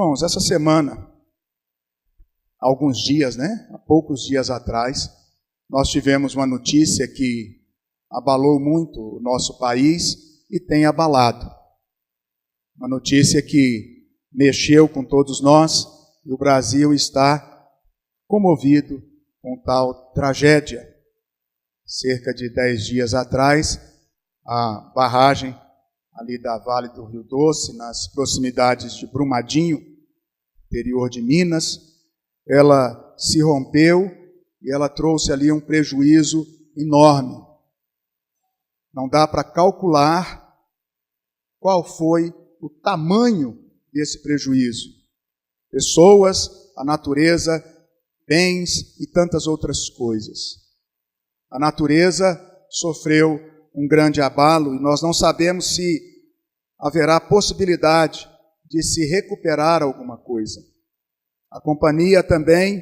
Irmãos, essa semana, há alguns dias, há poucos dias atrás, nós tivemos uma notícia que abalou muito o nosso país e tem abalado. Uma notícia que mexeu com todos nós e o Brasil está comovido com tal tragédia. Cerca de 10 dias atrás, a barragem ali da Vale do Rio Doce, nas proximidades de Brumadinho, interior de Minas, ela se rompeu e ela trouxe ali um prejuízo enorme. Não dá para calcular qual foi o tamanho desse prejuízo. Pessoas, a natureza, bens e tantas outras coisas. A natureza sofreu um grande abalo e nós não sabemos se haverá possibilidade de se recuperar alguma coisa. A companhia também,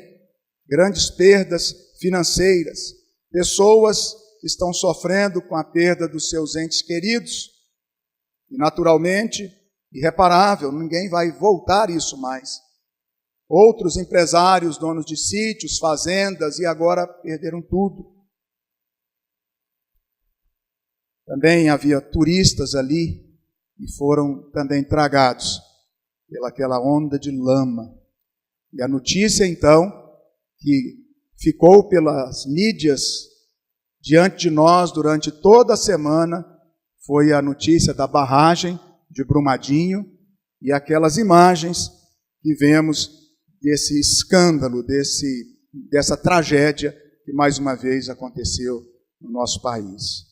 grandes perdas financeiras, pessoas que estão sofrendo com a perda dos seus entes queridos. E naturalmente, irreparável, ninguém vai voltar isso mais. Outros empresários, donos de sítios, fazendas, e agora perderam tudo. Também havia turistas ali e foram também tragados pelaquela onda de lama. E a notícia, então, que ficou pelas mídias diante de nós durante toda a semana, foi a notícia da barragem de Brumadinho e aquelas imagens que vemos desse escândalo, dessa tragédia que mais uma vez aconteceu no nosso país.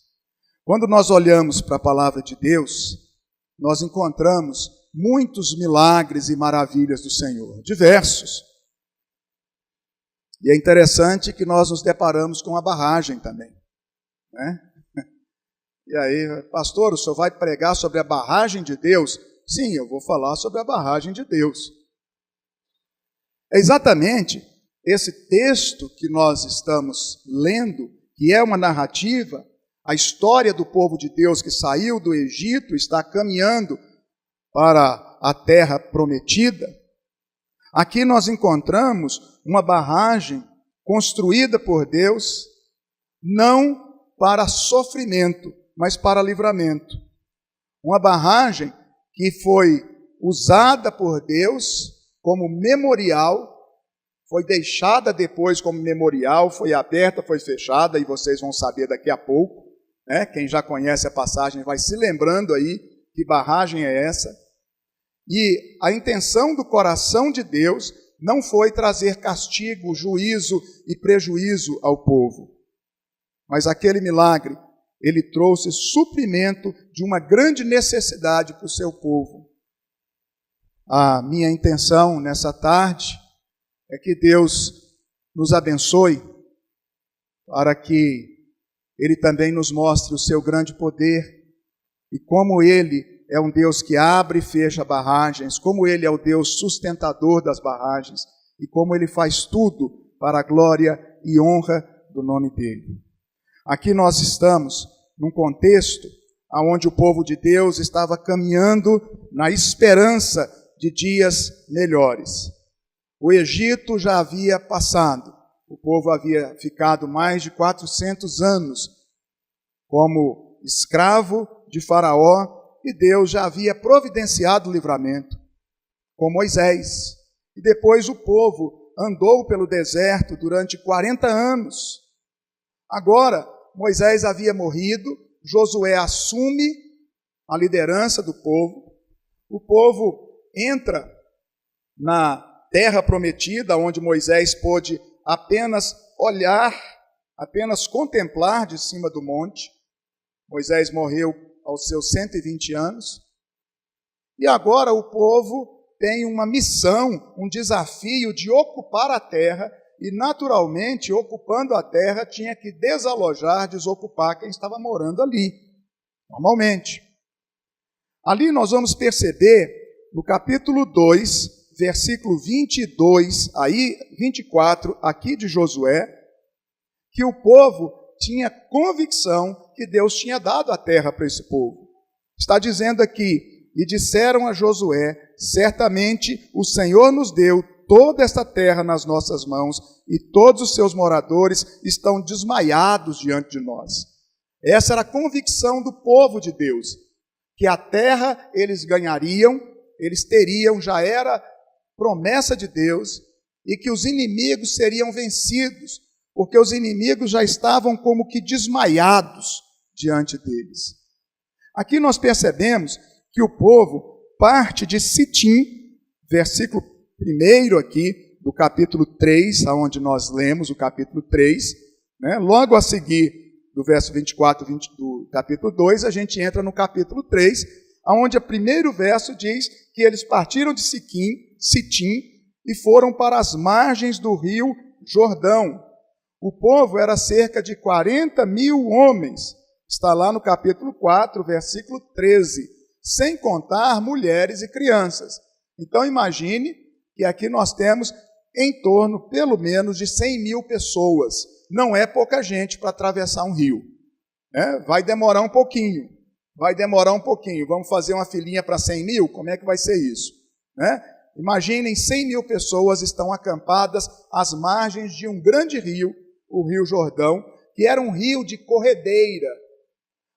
Quando nós olhamos para a palavra de Deus, nós encontramos muitos milagres e maravilhas do Senhor, diversos. E é interessante que nós nos deparamos com a barragem também, E aí, pastor, o senhor vai pregar sobre a barragem de Deus? Sim, eu vou falar sobre a barragem de Deus. É exatamente esse texto que nós estamos lendo, que é uma narrativa, a história do povo de Deus que saiu do Egito, está caminhando para a terra prometida. Aqui nós encontramos uma barragem construída por Deus, não para sofrimento, mas para livramento. Uma barragem que foi usada por Deus como memorial, foi deixada depois como memorial, foi aberta, foi fechada, e vocês vão saber daqui a pouco. Quem já conhece a passagem vai se lembrando aí que barragem é essa. E a intenção do coração de Deus não foi trazer castigo, juízo e prejuízo ao povo. Mas aquele milagre, ele trouxe suprimento de uma grande necessidade para o seu povo. A minha intenção nessa tarde é que Deus nos abençoe para que Ele também nos mostre o seu grande poder e como Ele é um Deus que abre e fecha barragens, como Ele é o Deus sustentador das barragens e como Ele faz tudo para a glória e honra do nome dEle. Aqui nós estamos num contexto onde o povo de Deus estava caminhando na esperança de dias melhores. O Egito já havia passado, o povo havia ficado mais de 400 anos como escravo de Faraó e Deus já havia providenciado o livramento com Moisés. E depois o povo andou pelo deserto durante 40 anos. Agora, Moisés havia morrido, Josué assume a liderança do povo, o povo entra na terra prometida, onde Moisés pôde apenas olhar, apenas contemplar de cima do monte. Moisés morreu aos seus 120 anos. E agora o povo tem uma missão, um desafio de ocupar a terra, e naturalmente, ocupando a terra, tinha que desalojar, desocupar quem estava morando ali, normalmente. Ali nós vamos perceber, no capítulo 2, versículo 22, aí 24, aqui de Josué, que o povo tinha convicção que Deus tinha dado a terra para esse povo. Está dizendo aqui, e disseram a Josué: certamente o Senhor nos deu toda esta terra nas nossas mãos, e todos os seus moradores estão desmaiados diante de nós. Essa era a convicção do povo de Deus, que a terra eles ganhariam, eles teriam, já era promessa de Deus, e que os inimigos seriam vencidos, porque os inimigos já estavam como que desmaiados diante deles. Aqui nós percebemos que o povo parte de Sitim, versículo 1 aqui, do capítulo 3, onde nós lemos o capítulo 3, né? Logo a seguir, do verso 24 do capítulo 2, a gente entra no capítulo 3, onde o primeiro verso diz que eles partiram de Sitim e foram para as margens do rio Jordão. O povo era cerca de 40.000 homens, está lá no capítulo 4, versículo 13, sem contar mulheres e crianças. Então imagine que aqui nós temos em torno, pelo menos, de 100.000 pessoas. Não é pouca gente para atravessar um rio. Vai demorar um pouquinho. Vamos fazer uma filinha para 100.000? Como é que vai ser isso? Imaginem, 100.000 pessoas estão acampadas às margens de um grande rio, o Rio Jordão, que era um rio de corredeira.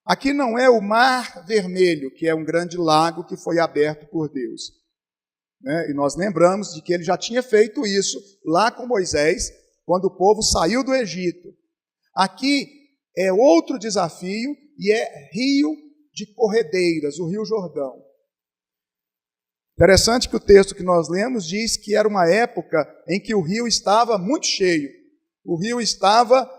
Aqui não é o Mar Vermelho, que é um grande lago que foi aberto por Deus. E nós lembramos de que ele já tinha feito isso lá com Moisés, quando o povo saiu do Egito. Aqui é outro desafio e é rio de corredeiras, o Rio Jordão. Interessante que o texto que nós lemos diz que era uma época em que o rio estava muito cheio. O rio estava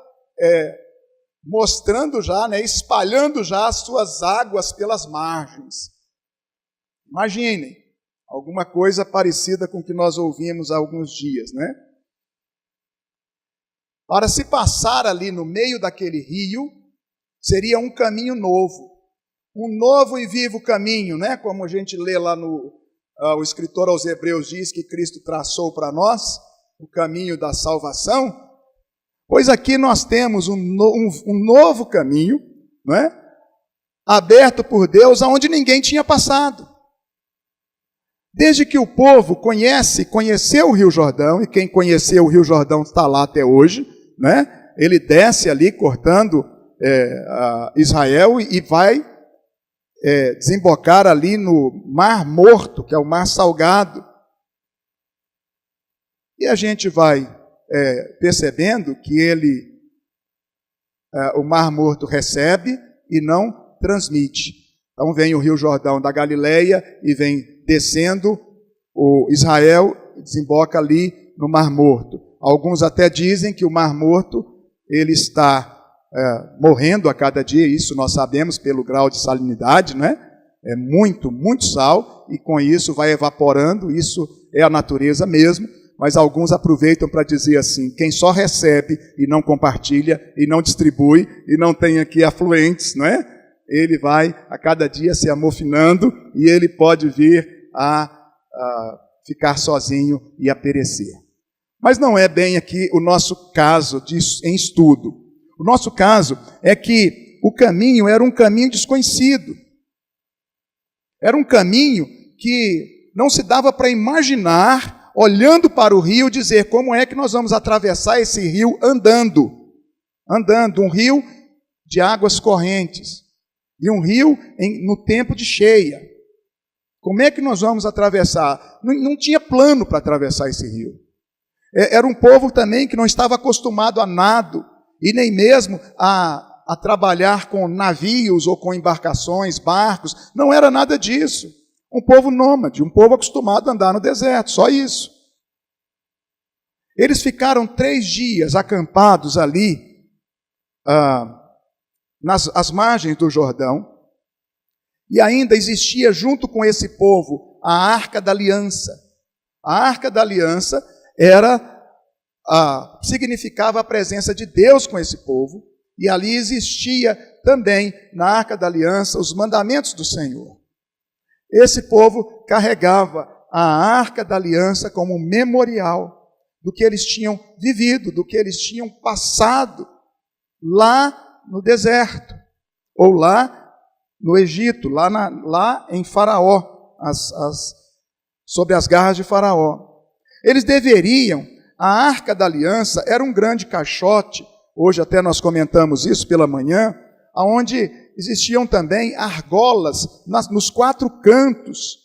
mostrando já, espalhando já as suas águas pelas margens. Imaginem, alguma coisa parecida com o que nós ouvimos há alguns dias, Para se passar ali no meio daquele rio, seria um caminho novo. Um novo e vivo caminho, Como a gente lê lá o escritor aos Hebreus diz que Cristo traçou para nós o caminho da salvação. Pois aqui nós temos um novo caminho, aberto por Deus, aonde ninguém tinha passado. Desde que o povo conheceu o Rio Jordão, e quem conheceu o Rio Jordão está lá até hoje, ele desce ali cortando Israel e vai desembocar ali no Mar Morto, que é o Mar Salgado. E a gente vai percebendo que o Mar Morto recebe e não transmite. Então vem o Rio Jordão da Galileia e vem descendo o Israel e desemboca ali no Mar Morto. Alguns até dizem que o Mar Morto ele está morrendo a cada dia, isso nós sabemos pelo grau de salinidade, É muito, muito sal, e com isso vai evaporando, isso é a natureza mesmo. Mas alguns aproveitam para dizer assim, quem só recebe e não compartilha, e não distribui, e não tem aqui afluentes, Ele vai a cada dia se amofinando, e ele pode vir a ficar sozinho e a perecer. Mas não é bem aqui o nosso caso em estudo. O nosso caso é que o caminho era um caminho desconhecido. Era um caminho que não se dava para imaginar, olhando para o rio, dizer como é que nós vamos atravessar esse rio andando, um rio de águas correntes, e um rio no tempo de cheia. Como é que nós vamos atravessar? Não tinha plano para atravessar esse rio. Era um povo também que não estava acostumado a nado, e nem mesmo a trabalhar com navios ou com embarcações, barcos, não era nada disso. Um povo nômade, um povo acostumado a andar no deserto, só isso. Eles ficaram 3 dias acampados ali, às margens do Jordão, e ainda existia junto com esse povo a Arca da Aliança. A Arca da Aliança significava a presença de Deus com esse povo, e ali existia também, na Arca da Aliança, os mandamentos do Senhor. Esse povo carregava a Arca da Aliança como um memorial do que eles tinham vivido, do que eles tinham passado lá no deserto, ou lá no Egito, lá em Faraó. sob as garras de Faraó. Eles deveriam, a Arca da Aliança era um grande caixote, hoje até nós comentamos isso pela manhã, onde existiam também argolas nos 4 cantos.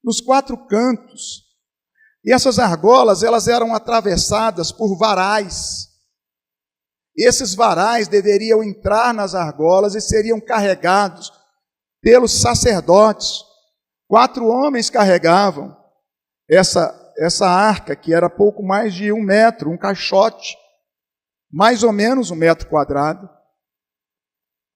Nos 4 cantos. E essas argolas, elas eram atravessadas por varais. Esses varais deveriam entrar nas argolas e seriam carregados pelos sacerdotes. 4 homens carregavam essa arca, que era pouco mais de 1 metro, um caixote, mais ou menos 1 metro quadrado.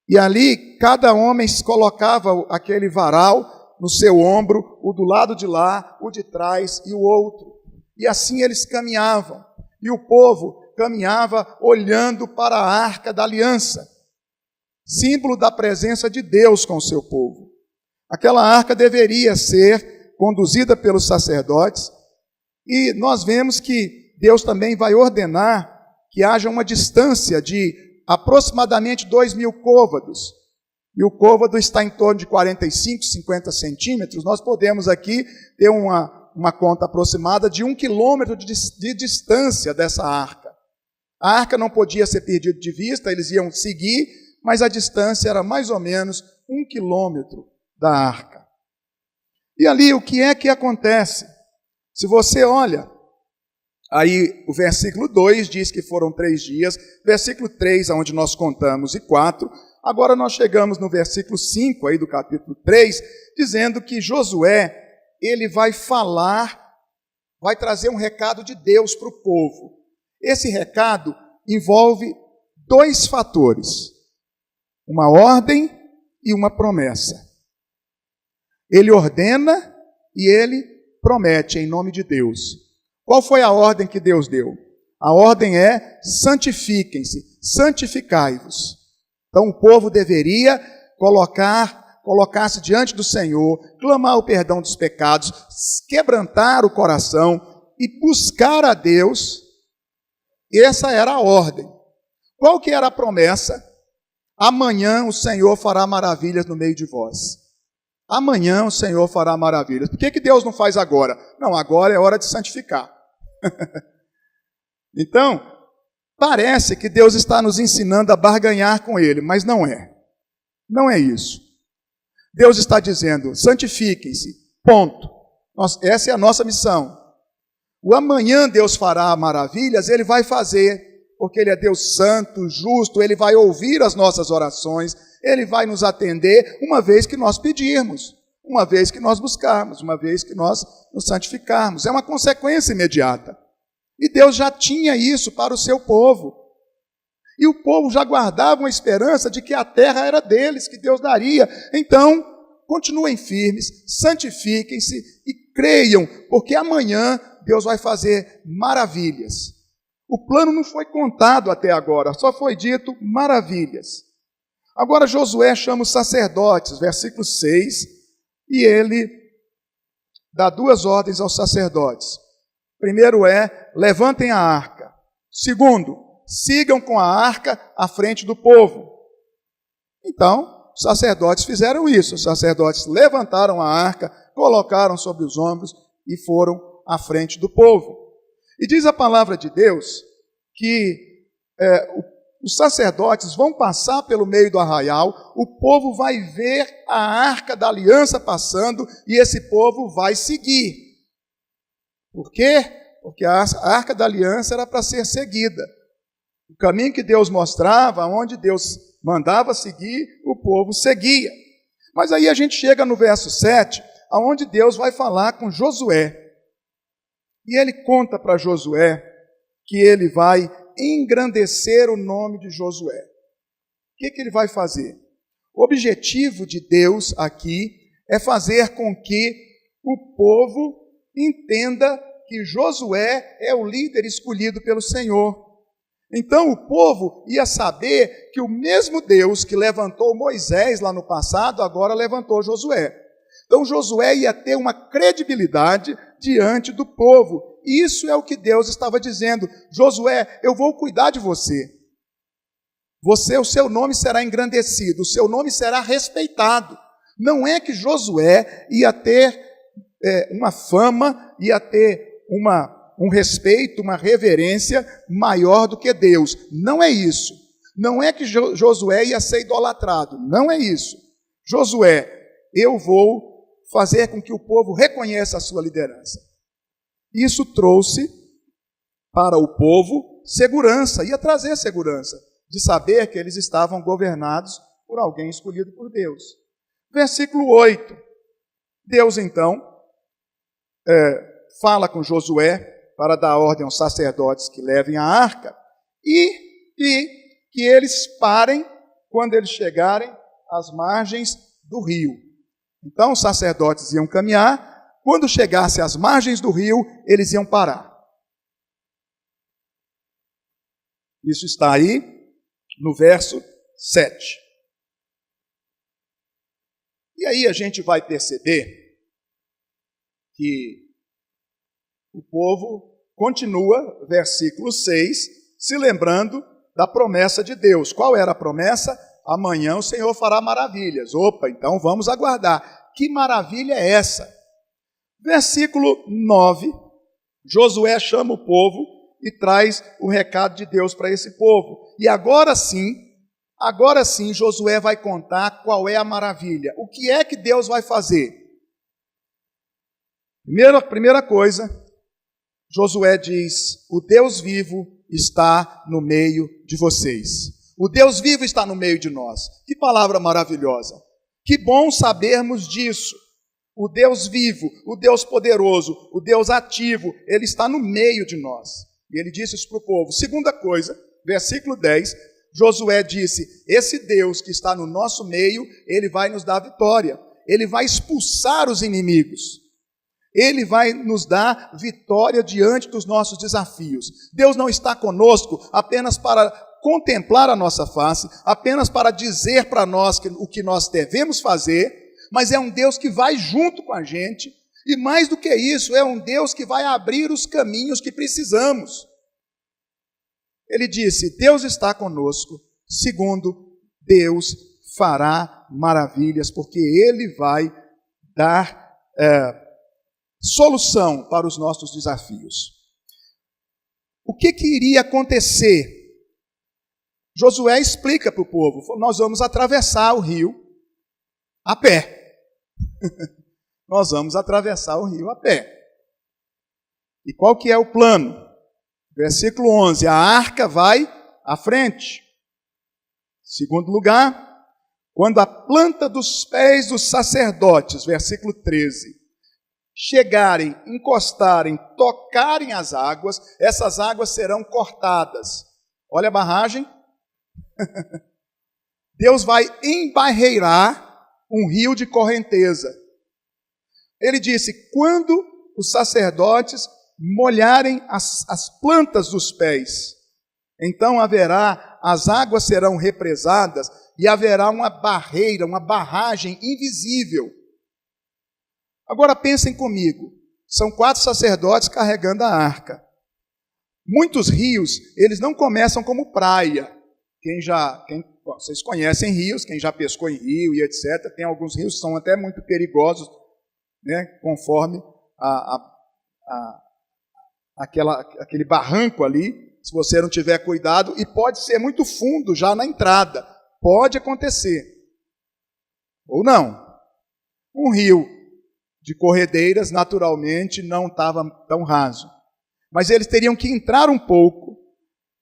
E ali, cada homem colocava aquele varal no seu ombro, o do lado de lá, o de trás e o outro. E assim eles caminhavam. E o povo caminhava olhando para a Arca da Aliança, símbolo da presença de Deus com o seu povo. Aquela arca deveria ser conduzida pelos sacerdotes, e nós vemos que Deus também vai ordenar que haja uma distância de aproximadamente 2.000 côvados, e o côvado está em torno de 45, 50 centímetros. Nós podemos aqui ter uma conta aproximada de 1 quilômetro de distância dessa arca. A arca não podia ser perdida de vista, eles iam seguir, mas a distância era mais ou menos 1 quilômetro da arca. E ali, o que é que acontece? Se você olha, aí o versículo 2 diz que foram 3 dias, versículo 3, onde nós contamos, e 4, agora nós chegamos no versículo 5 aí do capítulo 3, dizendo que Josué, ele vai falar, vai trazer um recado de Deus para o povo. Esse recado envolve 2 fatores, uma ordem e uma promessa. Ele ordena e ele promete em nome de Deus. Qual foi a ordem que Deus deu? A ordem é: santifiquem-se, santificai-vos. Então o povo deveria colocar-se diante do Senhor, clamar o perdão dos pecados, quebrantar o coração e buscar a Deus. Essa era a ordem. Qual que era a promessa? Amanhã o Senhor fará maravilhas no meio de vós. Amanhã o Senhor fará maravilhas. Por que Deus não faz agora? Não, agora é hora de santificar. Então, parece que Deus está nos ensinando a barganhar com Ele, mas não é. Não é isso. Deus está dizendo: santifiquem-se, ponto. Essa é a nossa missão. O amanhã Deus fará maravilhas, Ele vai fazer, porque Ele é Deus santo, justo, Ele vai ouvir as nossas orações, Ele vai nos atender uma vez que nós pedirmos, uma vez que nós buscarmos, uma vez que nós nos santificarmos. É uma consequência imediata. E Deus já tinha isso para o seu povo. E o povo já guardava uma esperança de que a terra era deles, que Deus daria. Então, continuem firmes, santifiquem-se e creiam, porque amanhã Deus vai fazer maravilhas. O plano não foi contado até agora, só foi dito maravilhas. Agora Josué chama os sacerdotes, versículo 6, e ele dá 2 ordens aos sacerdotes. Primeiro é: levantem a arca. Segundo, sigam com a arca à frente do povo. Então, os sacerdotes fizeram isso. Os sacerdotes levantaram a arca, colocaram sobre os ombros e foram à frente do povo. E diz a palavra de Deus que os sacerdotes vão passar pelo meio do arraial, o povo vai ver a Arca da Aliança passando e esse povo vai seguir. Por quê? Porque a Arca da Aliança era para ser seguida. O caminho que Deus mostrava, onde Deus mandava seguir, o povo seguia. Mas aí a gente chega no verso 7, onde Deus vai falar com Josué. E ele conta para Josué que ele vai engrandecer o nome de Josué. O que ele vai fazer? O objetivo de Deus aqui é fazer com que o povo entenda que Josué é o líder escolhido pelo Senhor. Então o povo ia saber que o mesmo Deus que levantou Moisés lá no passado, agora levantou Josué. Então Josué ia ter uma credibilidade diante do povo. Isso é o que Deus estava dizendo: Josué, eu vou cuidar de você. O seu nome será engrandecido, o seu nome será respeitado. Não é que Josué ia ter uma fama, ia ter um respeito, uma reverência maior do que Deus. Não é isso. Não é que Josué ia ser idolatrado. Não é isso. Josué, eu vou fazer com que o povo reconheça a sua liderança. Isso trouxe para o povo segurança, ia trazer segurança, de saber que eles estavam governados por alguém escolhido por Deus. Versículo 8. Deus, então, fala com Josué para dar ordem aos sacerdotes que levem a arca e que eles parem quando eles chegarem às margens do rio. Então, os sacerdotes iam caminhar, quando chegasse às margens do rio, eles iam parar. Isso está aí no verso 7. E aí a gente vai perceber que o povo continua, versículo 6, se lembrando da promessa de Deus. Qual era a promessa? Amanhã o Senhor fará maravilhas. Opa, então vamos aguardar. Que maravilha é essa? Versículo 9, Josué chama o povo e traz o recado de Deus para esse povo. E agora sim, Josué vai contar qual é a maravilha. O que é que Deus vai fazer? Primeira coisa, Josué diz: o Deus vivo está no meio de vocês. O Deus vivo está no meio de nós. Que palavra maravilhosa. Que bom sabermos disso. O Deus vivo, o Deus poderoso, o Deus ativo, Ele está no meio de nós. E Ele disse isso para o povo. Segunda coisa, versículo 10, Josué disse: esse Deus que está no nosso meio, Ele vai nos dar vitória. Ele vai expulsar os inimigos. Ele vai nos dar vitória diante dos nossos desafios. Deus não está conosco apenas para contemplar a nossa face, apenas para dizer para nós o que nós devemos fazer, mas é um Deus que vai junto com a gente, e mais do que isso, é um Deus que vai abrir os caminhos que precisamos. Ele disse: Deus está conosco, segundo, Deus fará maravilhas, porque Ele vai dar solução para os nossos desafios. O que iria acontecer? Josué explica para o povo: nós vamos atravessar o rio a pé. Nós vamos atravessar o rio a pé. E qual que é o plano? Versículo 11, a arca vai à frente. Segundo lugar, quando a planta dos pés dos sacerdotes, versículo 13, chegarem, encostarem, tocarem as águas, essas águas serão cortadas. Olha a barragem. Deus vai embarreirar um rio de correnteza. Ele disse: quando os sacerdotes molharem as plantas dos pés, então as águas serão represadas e haverá uma barreira, uma barragem invisível. Agora pensem comigo, são 4 sacerdotes carregando a arca. Muitos rios, eles não começam como praia. Vocês conhecem rios, quem já pescou em rio e etc. Tem alguns rios que são até muito perigosos, né, conforme aquele barranco ali, se você não tiver cuidado, e pode ser muito fundo já na entrada. Pode acontecer. Ou não. Um rio de corredeiras, naturalmente, não estava tão raso. Mas eles teriam que entrar um pouco,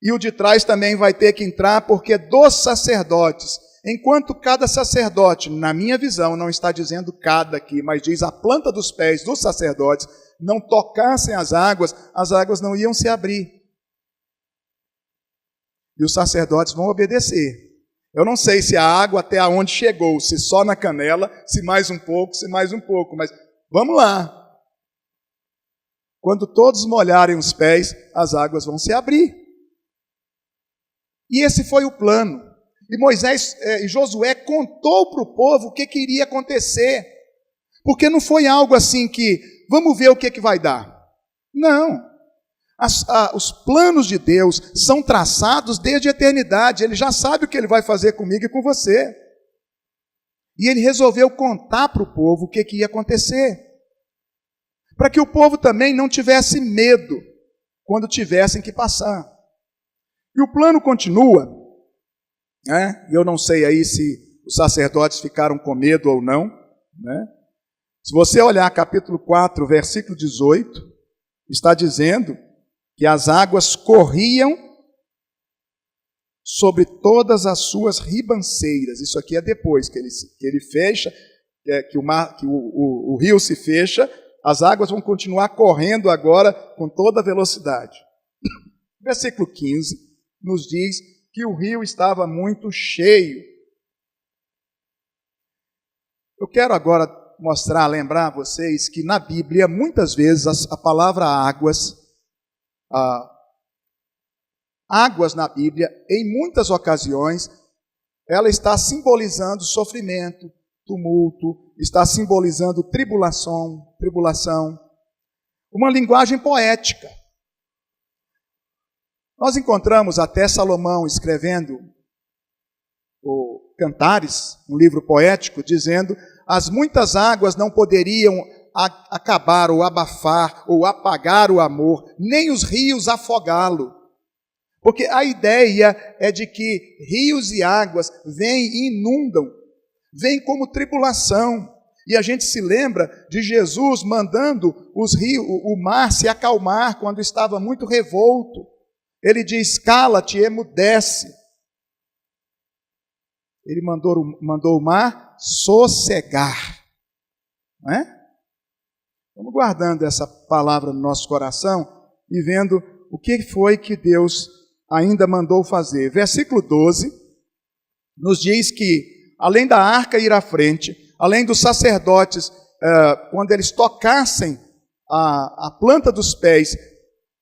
e o de trás também vai ter que entrar, porque dos sacerdotes, enquanto cada sacerdote, na minha visão, não está dizendo cada aqui, mas diz a planta dos pés dos sacerdotes, não tocassem as águas não iam se abrir. E os sacerdotes vão obedecer. Eu não sei se a água até onde chegou, se só na canela, se mais um pouco, mas vamos lá. Quando todos molharem os pés, as águas vão se abrir. E esse foi o plano. E Josué contou para o povo o que iria acontecer. Porque não foi algo assim que, vamos ver o que vai dar. Não. Os planos de Deus são traçados desde a eternidade. Ele já sabe o que Ele vai fazer comigo e com você. E Ele resolveu contar para o povo o que ia acontecer. para que o povo também não tivesse medo quando tivessem que passar. E o plano continua, né? Eu não sei aí se os sacerdotes ficaram com medo ou não, né? Se você olhar capítulo 4, versículo 18, está dizendo que as águas corriam sobre todas as suas ribanceiras. Isso aqui é depois que ele fecha, que o rio se fecha, as águas vão continuar correndo agora com toda a velocidade. Versículo 15 nos diz que o rio estava muito cheio. Eu quero agora lembrar a vocês que na Bíblia, muitas vezes, a palavra águas na Bíblia, em muitas ocasiões, ela está simbolizando sofrimento, tumulto, está simbolizando tribulação, uma linguagem poética. Nós encontramos até Salomão escrevendo o Cantares, um livro poético, dizendo: as muitas águas não poderiam acabar ou abafar ou apagar o amor, nem os rios afogá-lo. Porque a ideia é de que rios e águas vêm e inundam, vêm como tribulação. E a gente se lembra de Jesus mandando o mar se acalmar quando estava muito revolto. Ele diz: cala-te, emudece. Ele mandou o mar sossegar. Não é? Vamos guardando essa palavra no nosso coração e vendo o que foi que Deus ainda mandou fazer. Versículo 12 nos diz que, além da arca ir à frente, além dos sacerdotes, quando eles tocassem a planta dos pés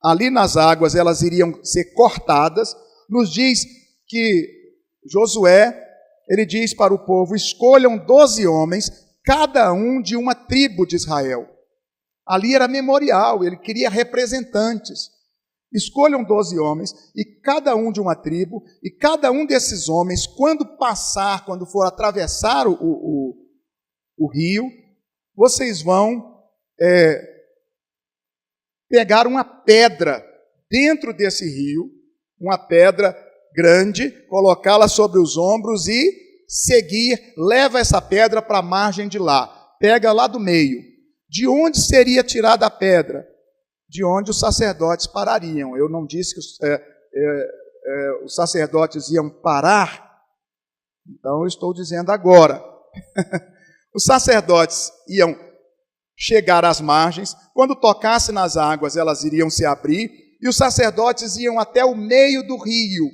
ali nas águas, elas iriam ser cortadas. Nos diz que Josué, ele diz para o povo: escolham 12 homens, cada um de uma tribo de Israel. Ali era memorial, ele queria representantes. Escolham 12 homens, e cada um de uma tribo, e cada um desses homens, quando for atravessar o rio, vocês vão pegar uma pedra dentro desse rio, uma pedra grande, colocá-la sobre os ombros e seguir, leva essa pedra para a margem de lá, pega lá do meio. De onde seria tirada a pedra? De onde os sacerdotes parariam. Eu não disse que os sacerdotes iam parar, então eu estou dizendo agora. Os sacerdotes iam chegar às margens, quando tocasse nas águas, elas iriam se abrir, e os sacerdotes iam até o meio do rio,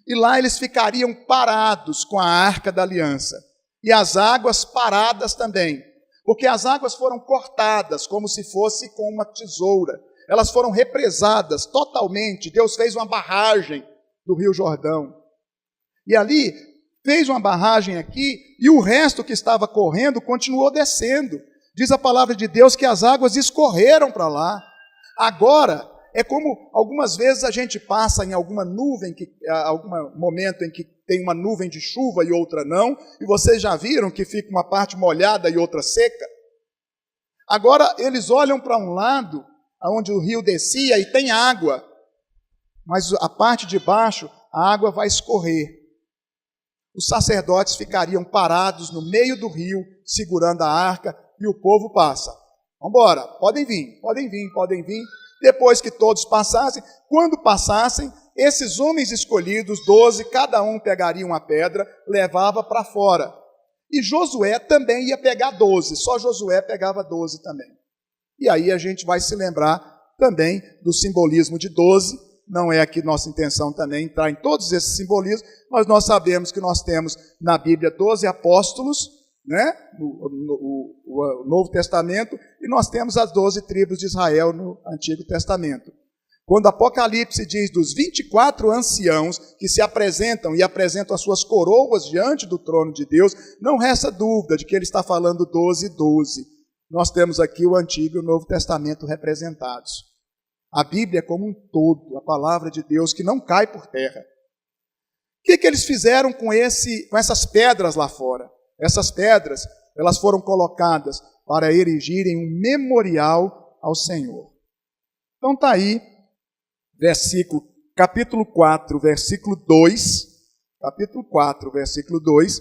e lá eles ficariam parados com a arca da aliança, e as águas paradas também, porque as águas foram cortadas como se fosse com uma tesoura. Elas foram represadas totalmente. Deus fez uma barragem do Rio Jordão. E ali, fez uma barragem aqui, e o resto que estava correndo continuou descendo. Diz a palavra de Deus que as águas escorreram para lá. Agora, é como algumas vezes a gente passa em alguma nuvem, algum momento em que tem uma nuvem de chuva e outra não, e vocês já viram que fica uma parte molhada e outra seca? Agora, eles olham para um lado, onde o rio descia, e tem água, mas a parte de baixo, a água vai escorrer. Os sacerdotes ficariam parados no meio do rio, segurando a arca, e o povo passa. Vamos embora, podem vir. Depois que todos passassem, quando passassem, esses homens escolhidos, 12, cada um pegaria uma pedra, levava para fora. E Josué também ia pegar 12, só Josué pegava 12 também. E aí a gente vai se lembrar também do simbolismo de 12, não é aqui nossa intenção também entrar em todos esses simbolismos, mas nós sabemos que nós temos na Bíblia 12 apóstolos, né, no Novo Testamento, e nós temos as 12 tribos de Israel no Antigo Testamento. Quando Apocalipse diz dos 24 anciãos que se apresentam e apresentam as suas coroas diante do trono de Deus, não resta dúvida de que ele está falando 12 e 12. Nós temos aqui o Antigo e o Novo Testamento representados. A Bíblia como um todo, a palavra de Deus que não cai por terra. O que eles fizeram com essas pedras lá fora? Essas pedras, elas foram colocadas para erigirem um memorial ao Senhor. Então está aí, capítulo 4, versículo 2. Capítulo 4, versículo 2.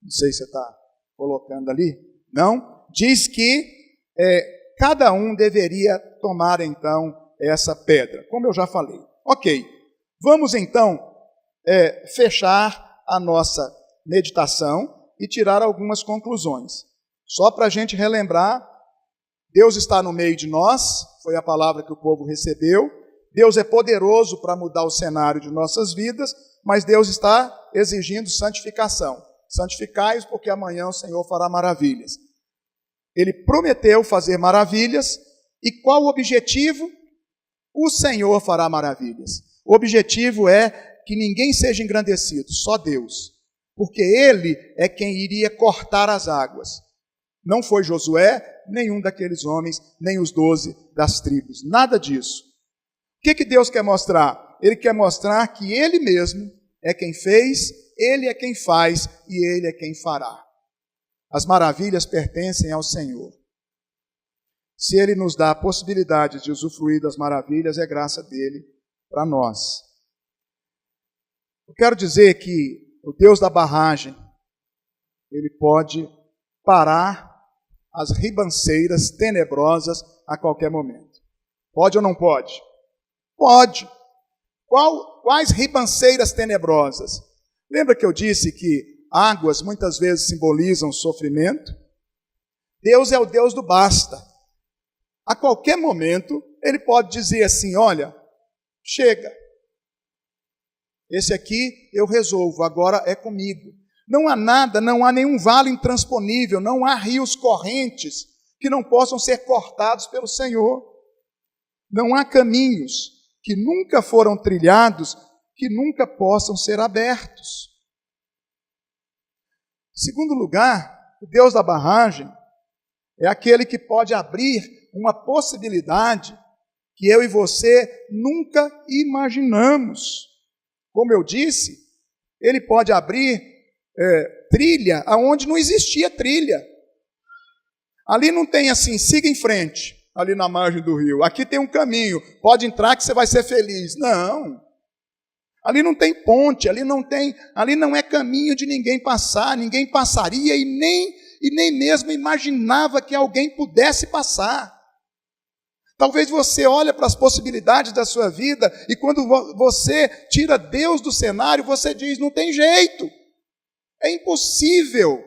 Não sei se você está colocando ali. Não? Diz que cada um deveria tomar, então, essa pedra. Como eu já falei. Ok. Vamos, então, fechar a nossa meditação e tirar algumas conclusões. Só para a gente relembrar, Deus está no meio de nós, foi a palavra que o povo recebeu. Deus é poderoso para mudar o cenário de nossas vidas, mas Deus está exigindo santificação. Santificai-os, porque amanhã o Senhor fará maravilhas. Ele prometeu fazer maravilhas, e qual o objetivo? O Senhor fará maravilhas. O objetivo é que ninguém seja engrandecido, só Deus. Porque Ele é quem iria cortar as águas. Não foi Josué, nenhum daqueles homens, nem os 12 das tribos. Nada disso. O que Deus quer mostrar? Ele quer mostrar que Ele mesmo é quem fez, Ele é quem faz e Ele é quem fará. As maravilhas pertencem ao Senhor. Se Ele nos dá a possibilidade de usufruir das maravilhas, é graça dEle para nós. Eu quero dizer que o Deus da barragem, Ele pode parar as ribanceiras tenebrosas a qualquer momento. Pode ou não pode? Pode. Quais ribanceiras tenebrosas? Lembra que eu disse que águas muitas vezes simbolizam sofrimento? Deus é o Deus do basta. A qualquer momento, Ele pode dizer assim, olha, chega. Esse aqui eu resolvo, agora é comigo. Não há nada, não há nenhum vale intransponível, não há rios correntes que não possam ser cortados pelo Senhor. Não há caminhos que nunca foram trilhados, que nunca possam ser abertos. Em segundo lugar, o Deus da barragem é aquele que pode abrir uma possibilidade que eu e você nunca imaginamos. Como eu disse, Ele pode abrir trilha aonde não existia trilha. Ali não tem assim, siga em frente, ali na margem do rio. Aqui tem um caminho, pode entrar que você vai ser feliz. Não. Ali não tem ponte, ali não é caminho de ninguém passar, ninguém passaria e nem mesmo imaginava que alguém pudesse passar. Talvez você olhe para as possibilidades da sua vida e quando você tira Deus do cenário, você diz, não tem jeito, é impossível.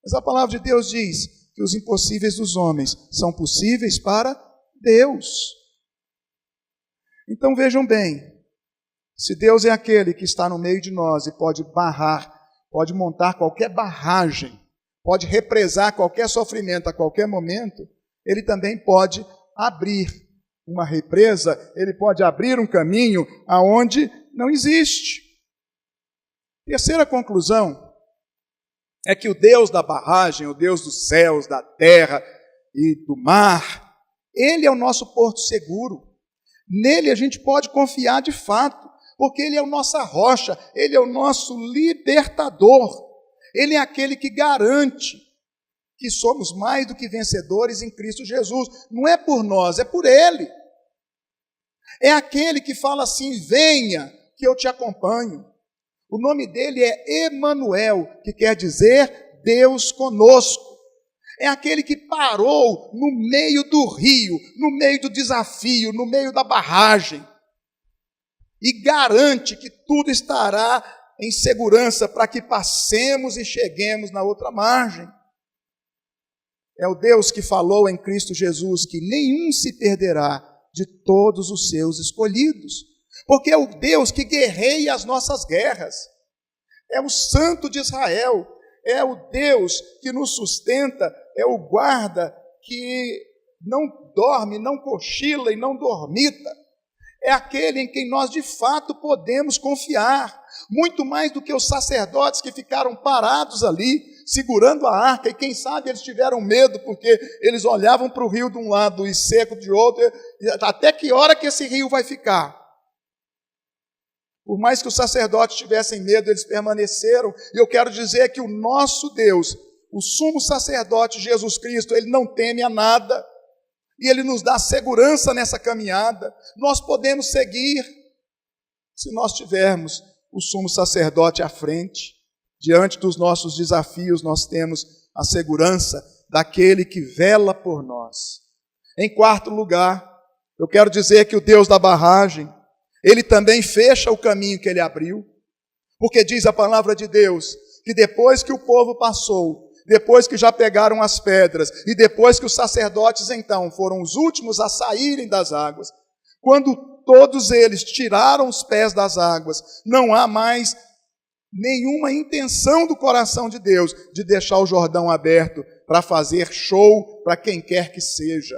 Mas a palavra de Deus diz que os impossíveis dos homens são possíveis para Deus. Então vejam bem, se Deus é aquele que está no meio de nós e pode barrar, pode montar qualquer barragem, pode represar qualquer sofrimento a qualquer momento, Ele também pode abrir uma represa, Ele pode abrir um caminho aonde não existe. Terceira conclusão é que o Deus da barragem, o Deus dos céus, da terra e do mar, Ele é o nosso porto seguro. Nele a gente pode confiar de fato, porque Ele é a nossa rocha, Ele é o nosso libertador. Ele é aquele que garante que somos mais do que vencedores em Cristo Jesus. Não é por nós, é por Ele. É aquele que fala assim, venha, que eu te acompanho. O nome dele é Emanuel, que quer dizer Deus conosco. É aquele que parou no meio do rio, no meio do desafio, no meio da barragem. E garante que tudo estará em segurança para que passemos e cheguemos na outra margem. É o Deus que falou em Cristo Jesus que nenhum se perderá de todos os seus escolhidos. Porque é o Deus que guerreia as nossas guerras. É o Santo de Israel. É o Deus que nos sustenta. É o guarda que não dorme, não cochila e não dormita. É aquele em quem nós de fato podemos confiar. Muito mais do que os sacerdotes que ficaram parados ali, segurando a arca, e quem sabe eles tiveram medo, porque eles olhavam para o rio de um lado e seco de outro, até que hora que esse rio vai ficar? Por mais que os sacerdotes tivessem medo, eles permaneceram, e eu quero dizer que o nosso Deus, o sumo sacerdote Jesus Cristo, ele não teme a nada, e ele nos dá segurança nessa caminhada. Nós podemos seguir se nós tivermos o sumo sacerdote à frente. Diante dos nossos desafios, nós temos a segurança daquele que vela por nós. Em quarto lugar, eu quero dizer que o Deus da barragem, ele também fecha o caminho que ele abriu, porque diz a palavra de Deus que depois que o povo passou, depois que já pegaram as pedras, e depois que os sacerdotes então foram os últimos a saírem das águas, quando todos eles tiraram os pés das águas, não há mais nenhuma intenção do coração de Deus de deixar o Jordão aberto para fazer show para quem quer que seja.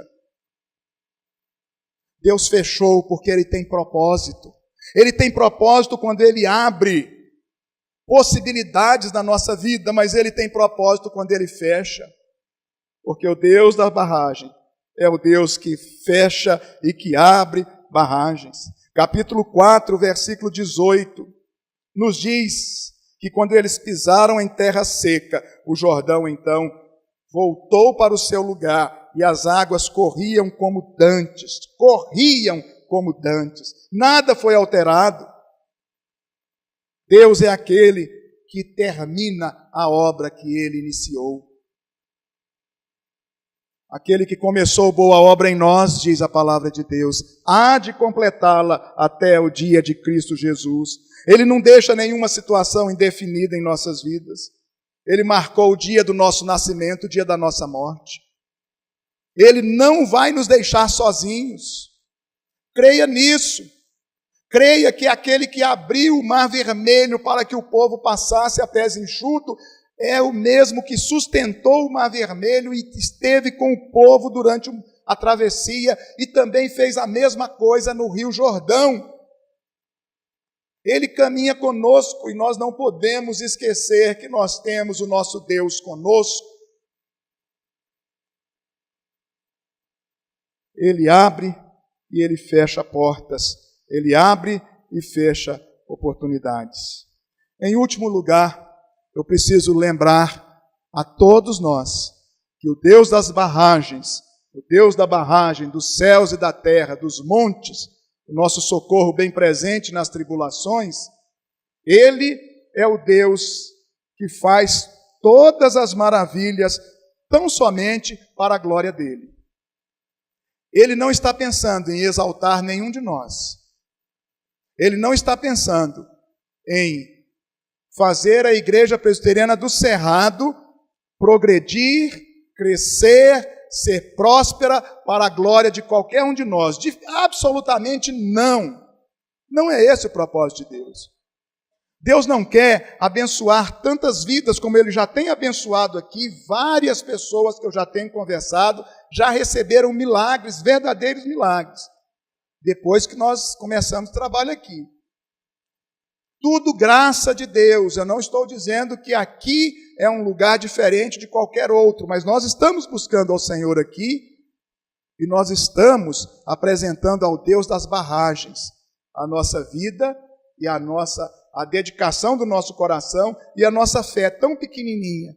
Deus fechou porque Ele tem propósito. Ele tem propósito quando Ele abre possibilidades na nossa vida, mas Ele tem propósito quando Ele fecha. Porque o Deus da barragem é o Deus que fecha e que abre barragens. Capítulo 4, versículo 18, nos diz que quando eles pisaram em terra seca, o Jordão então voltou para o seu lugar e as águas corriam como dantes, nada foi alterado. Deus é aquele que termina a obra que Ele iniciou. Aquele que começou boa obra em nós, diz a palavra de Deus, há de completá-la até o dia de Cristo Jesus. Ele não deixa nenhuma situação indefinida em nossas vidas. Ele marcou o dia do nosso nascimento, o dia da nossa morte. Ele não vai nos deixar sozinhos. Creia nisso. Creia que aquele que abriu o mar vermelho para que o povo passasse a pés enxutos é o mesmo que sustentou o mar vermelho e esteve com o povo durante a travessia e também fez a mesma coisa no Rio Jordão. Ele caminha conosco e nós não podemos esquecer que nós temos o nosso Deus conosco. Ele abre e Ele fecha portas. Ele abre e fecha oportunidades. Em último lugar, eu preciso lembrar a todos nós que o Deus das barragens, o Deus da barragem dos céus e da terra, dos montes, o nosso socorro bem presente nas tribulações, Ele é o Deus que faz todas as maravilhas tão somente para a glória dEle. Ele não está pensando em exaltar nenhum de nós. Ele não está pensando em fazer a igreja presbiteriana do Cerrado progredir, crescer, ser próspera para a glória de qualquer um de nós. Absolutamente não. Não é esse o propósito de Deus. Deus não quer abençoar tantas vidas como Ele já tem abençoado aqui. Várias pessoas que eu já tenho conversado já receberam milagres, verdadeiros milagres, depois que nós começamos o trabalho aqui. Tudo graça de Deus. Eu não estou dizendo que aqui é um lugar diferente de qualquer outro, mas nós estamos buscando ao Senhor aqui e nós estamos apresentando ao Deus das barragens a nossa vida e a dedicação do nosso coração e a nossa fé tão pequenininha,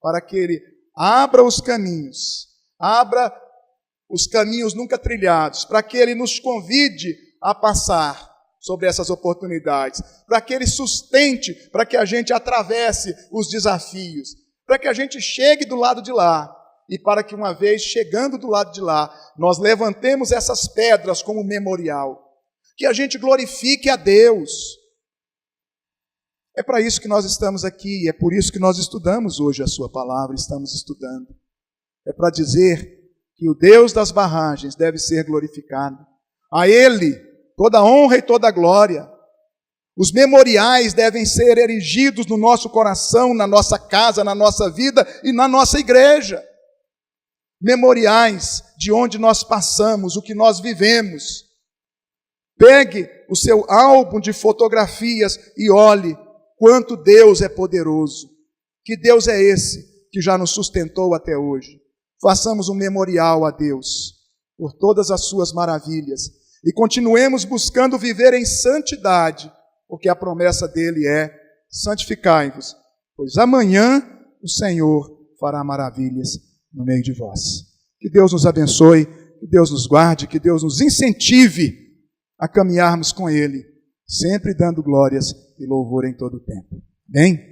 para que Ele abra os caminhos nunca trilhados, para que Ele nos convide a passar sobre essas oportunidades, para que Ele sustente, para que a gente atravesse os desafios, para que a gente chegue do lado de lá, e para que uma vez chegando do lado de lá, nós levantemos essas pedras como memorial, que a gente glorifique a Deus. É para isso que nós estamos aqui, é por isso que nós estudamos hoje a sua palavra, estamos estudando. É para dizer que o Deus das barragens deve ser glorificado. A Ele toda honra e toda glória. Os memoriais devem ser erigidos no nosso coração, na nossa casa, na nossa vida e na nossa igreja. Memoriais de onde nós passamos, o que nós vivemos. Pegue o seu álbum de fotografias e olhe quanto Deus é poderoso. Que Deus é esse que já nos sustentou até hoje. Façamos um memorial a Deus por todas as suas maravilhas e continuemos buscando viver em santidade, porque a promessa dele é: santificai-vos, pois amanhã o Senhor fará maravilhas no meio de vós. Que Deus nos abençoe, que Deus nos guarde, que Deus nos incentive a caminharmos com Ele, sempre dando glórias e louvor em todo o tempo. Amém?